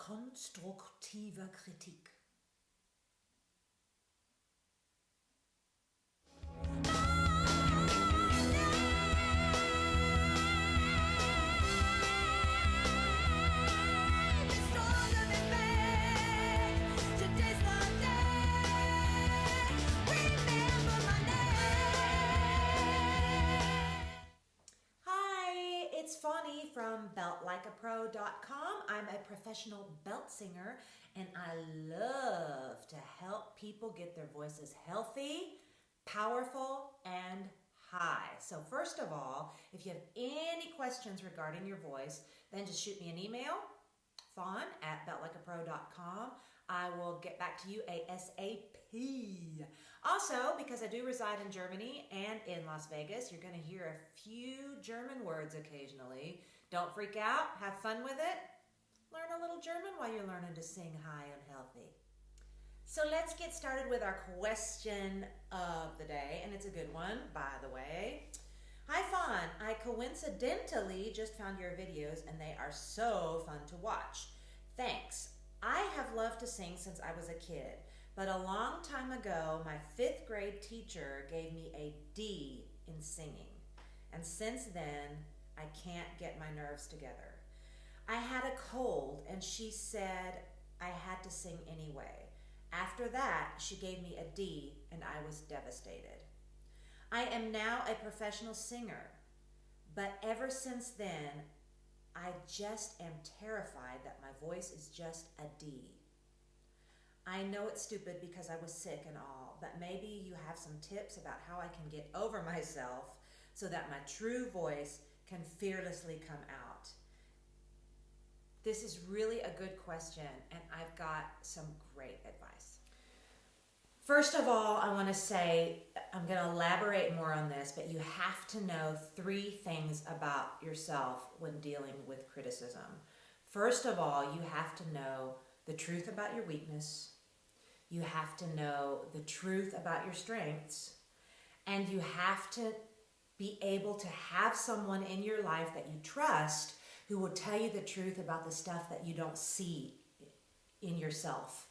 konstruktive Kritik. It's Fawny from beltlikeapro.com. I'm a professional belt singer and I love to help people get their voices healthy, powerful, and high. So first of all, if you have any questions regarding your voice, then just shoot me an email, fawn@beltlikeapro.com. I will get back to you ASAP. Also, because I do reside in Germany and in Las Vegas, you're going to hear a few German words occasionally. Don't freak out. Have fun with it. Learn a little German while you're learning to sing high and healthy. So let's get started with our question of the day, and it's a good one, by the way. Hi Fawn, I coincidentally just found your videos and they are so fun to watch. Thanks. I have loved to sing since I was a kid, but a long time ago, my 5th grade teacher gave me a D in singing. And since then, I can't get my nerves together. I had a cold and she said I had to sing anyway. After that, she gave me a D and I was devastated. I am now a professional singer, but ever since then, I just am terrified that my voice is just a D. I know it's stupid because I was sick and all, but maybe you have some tips about how I can get over myself so that my true voice can fearlessly come out. This is really a good question, and I've got some great advice. First of all, I want to say, I'm going to elaborate more on this, but you have to know 3 things about yourself when dealing with criticism. First of all, you have to know the truth about your weakness. You have to know the truth about your strengths. And you have to be able to have someone in your life that you trust who will tell you the truth about the stuff that you don't see in yourself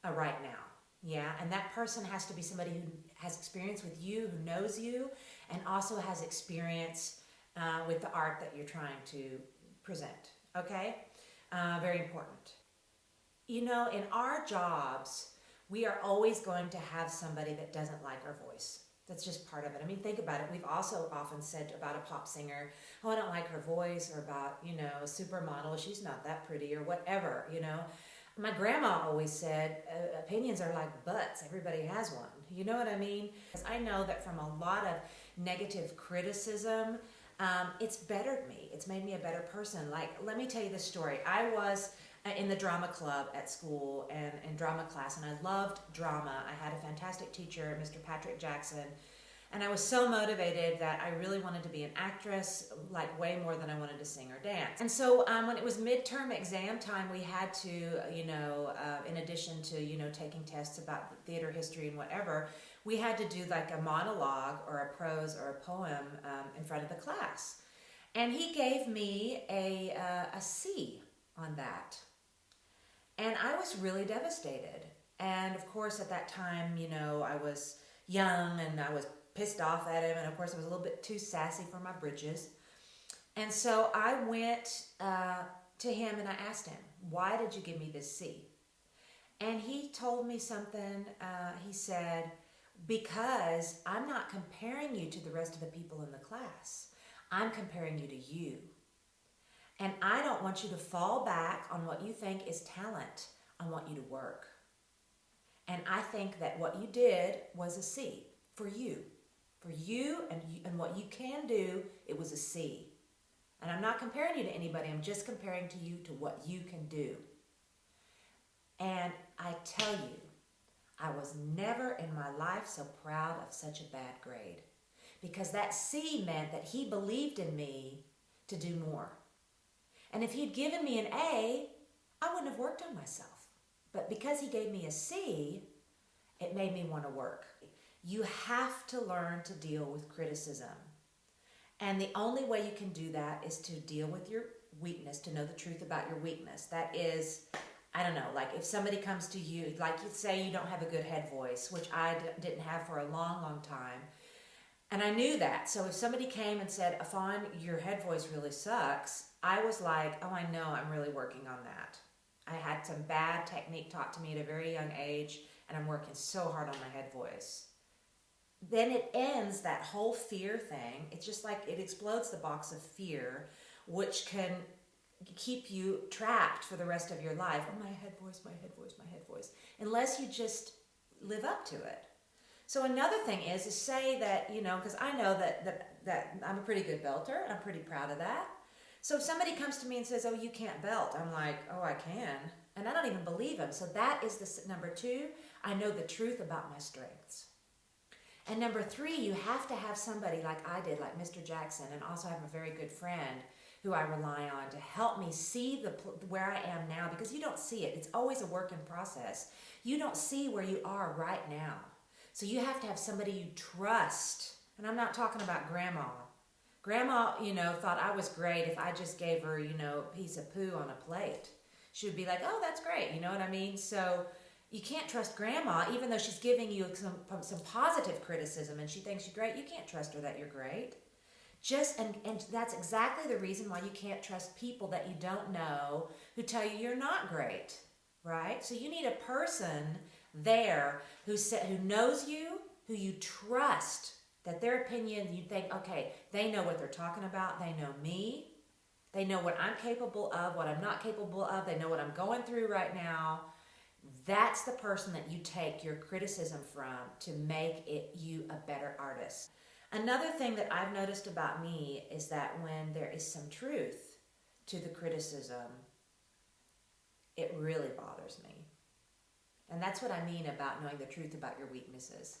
right now. Yeah, and that person has to be somebody who has experience with you, who knows you, and also has experience with the art that you're trying to present, okay? Very important. You know, in our jobs, we are always going to have somebody that doesn't like our voice. That's just part of it. I mean, think about it. We've also often said about a pop singer, oh, I don't like her voice, or about, you know, a supermodel, she's not that pretty, or whatever, you know. My grandma always said, opinions are like butts. Everybody has one. You know what I mean? I know that from a lot of negative criticism, it's bettered me. It's made me a better person. Like, let me tell you this story. I was in the drama club at school and in drama class, and I loved drama. I had a fantastic teacher, Mr. Patrick Jackson, and I was so motivated that I really wanted to be an actress, like way more than I wanted to sing or dance. And so when it was midterm exam time, we had to, you know, in addition to, you know, taking tests about theater history and whatever, we had to do like a monologue or a prose or a poem in front of the class. And he gave me a C on that. And I was really devastated. And of course, at that time, you know, I was young and I was pissed off at him, and of course I was a little bit too sassy for my britches. And so I went to him and I asked him, why did you give me this C? And he told me something. He said, because I'm not comparing you to the rest of the people in the class. I'm comparing you to you. And I don't want you to fall back on what you think is talent. I want you to work. And I think that what you did was a C for you. For you and what you can do, it was a C. And I'm not comparing you to anybody. I'm just comparing to you to what you can do. And I tell you, I was never in my life so proud of such a bad grade. Because that C meant that he believed in me to do more. And if he'd given me an A, I wouldn't have worked on myself. But because he gave me a C, it made me want to work. You have to learn to deal with criticism. And the only way you can do that is to deal with your weakness, to know the truth about your weakness. That is, I don't know, like if somebody comes to you, like you say you don't have a good head voice, which I didn't have for a long, long time. And I knew that. So if somebody came and said, Fawn, your head voice really sucks, I was like, oh, I know, I'm really working on that. I had some bad technique taught to me at a very young age, and I'm working so hard on my head voice. Then it ends that whole fear thing. It's just like it explodes the box of fear, which can keep you trapped for the rest of your life. Oh, my head voice, my head voice, my head voice. Unless you just live up to it. So another thing is say that, because I know that I'm a pretty good belter. I'm pretty proud of that. So if somebody comes to me and says, oh, you can't belt, I'm like, oh, I can. And I don't even believe them. So that is the number 2. I know the truth about my strengths. And number 3, you have to have somebody like I did, like Mr. Jackson, and also have a very good friend who I rely on to help me see where I am now, because you don't see it. It's always a work in process. You don't see where you are right now. So you have to have somebody you trust. And I'm not talking about grandma. Grandma, thought I was great if I just gave her, a piece of poo on a plate. She would be like, oh, that's great. You know what I mean? So you can't trust grandma, even though she's giving you some positive criticism and she thinks you're great. You can't trust her that you're great. And that's exactly the reason why you can't trust people that you don't know who tell you you're not great, right? So you need a person there who knows you, who you trust, that their opinion, you think, okay, they know what they're talking about, they know me, they know what I'm capable of, what I'm not capable of, they know what I'm going through right now. That's the person that you take your criticism from to make you a better artist. Another thing that I've noticed about me is that when there is some truth to the criticism, it really bothers me. And that's what I mean about knowing the truth about your weaknesses.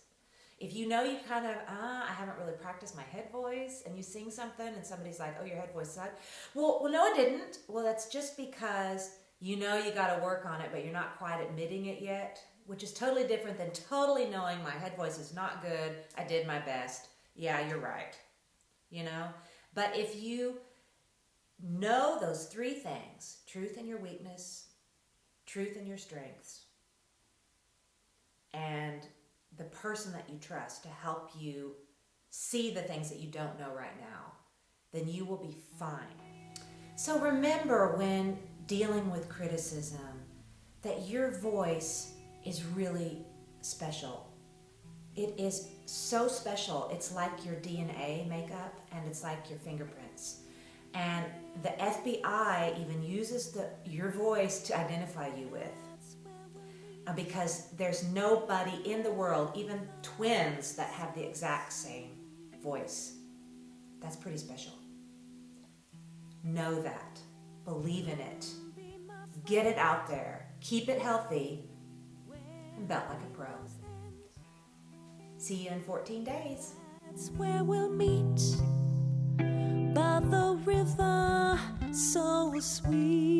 If you know you kind of, I haven't really practiced my head voice, and you sing something and somebody's like, oh, your head voice sucked. Well, no, I didn't. Well, that's just because you know you got to work on it, but you're not quite admitting it yet, which is totally different than totally knowing my head voice is not good. I did my best. Yeah, you're right. But if you know those 3 things, truth in your weakness, truth in your strengths, and the person that you trust to help you see the things that you don't know right now, then you will be fine. So remember, when dealing with criticism, that your voice is really special. It is so special. It's like your DNA makeup, and it's like your fingerprints. And the FBI even uses your voice to identify you with. Because there's nobody in the world, even twins, that have the exact same voice. That's pretty special. Know that. Believe in it. Get it out there. Keep it healthy. And belt like a pro. See you in 14 days. That's where we'll meet by the river so sweet.